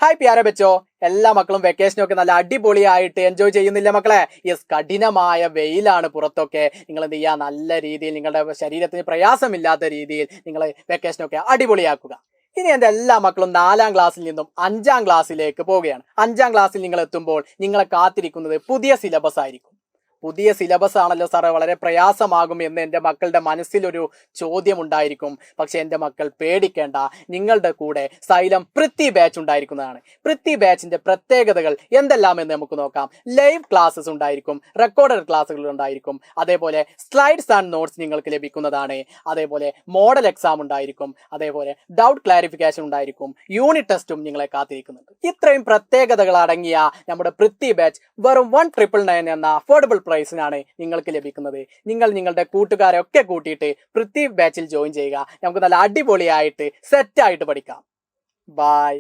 Hi പ്യാരെ ബച്ചോ, എല്ലാ മക്കളും വെക്കേഷനൊക്കെ നല്ല അടിപൊളിയായിട്ട് എൻജോയ് ചെയ്യുന്നില്ല മക്കളെ? യെസ്, കഠിനമായ വെയിലാണ് പുറത്തൊക്കെ. നിങ്ങൾ എന്ത് ചെയ്യുക, നല്ല രീതിയിൽ നിങ്ങളുടെ ശരീരത്തിന് പ്രയാസമില്ലാത്ത രീതിയിൽ നിങ്ങൾ വെക്കേഷനൊക്കെ അടിപൊളിയാക്കുക. ഇനി എൻ്റെ എല്ലാ മക്കളും 4ാം ക്ലാസ്സിൽ നിന്നും 5ാം ക്ലാസ്സിലേക്ക് പോവുകയാണ്. 5ാം ക്ലാസ്സിൽ നിങ്ങൾ എത്തുമ്പോൾ നിങ്ങളെ കാത്തിരിക്കുന്നത് പുതിയ സിലബസ് ആയിരിക്കും. പുതിയ സിലബസ് ആണല്ലോ സാറേ, വളരെ പ്രയാസമാകും എന്ന് എൻ്റെ മക്കളുടെ മനസ്സിലൊരു ചോദ്യം ഉണ്ടായിരിക്കും. പക്ഷെ എൻ്റെ മക്കൾ പേടിക്കേണ്ട, നിങ്ങളുടെ കൂടെ സൈലം പൃഥ്വി ബാച്ച് ഉണ്ടായിരിക്കുന്നതാണ്. പൃഥ്വി ബാച്ചിന്റെ പ്രത്യേകതകൾ എന്തെല്ലാം എന്ന് നമുക്ക് നോക്കാം. ലൈവ് ക്ലാസ്സസ് ഉണ്ടായിരിക്കും, റെക്കോർഡഡ് ക്ലാസ്സുകൾ ഉണ്ടായിരിക്കും, അതേപോലെ സ്ലൈഡ്സ് ആൻഡ് നോട്ട്സ് നിങ്ങൾക്ക് ലഭിക്കുന്നതാണ്. അതേപോലെ മോഡൽ എക്സാം ഉണ്ടായിരിക്കും, അതേപോലെ ഡൗട്ട് ക്ലാരിഫിക്കേഷൻ ഉണ്ടായിരിക്കും, യൂണിറ്റ് ടെസ്റ്റും നിങ്ങളെ കാത്തിരിക്കുന്നുണ്ട്. ഇത്രയും പ്രത്യേകതകൾ അടങ്ങിയ നമ്മുടെ പൃഥ്വി ബാച്ച് വെറും 1999 എന്ന അഫോർഡബിൾ പ്രൈസിനാണ് നിങ്ങൾക്ക് ലഭിക്കുന്നത്. നിങ്ങൾ നിങ്ങളുടെ കൂട്ടുകാരെ ഒക്കെ കൂട്ടിയിട്ട് പൃഥ്വി ബാച്ചിൽ ജോയിൻ ചെയ്യുക. നമുക്ക് നല്ല അടിപൊളിയായിട്ട് സെറ്റായിട്ട് പഠിക്കാം. ബൈ.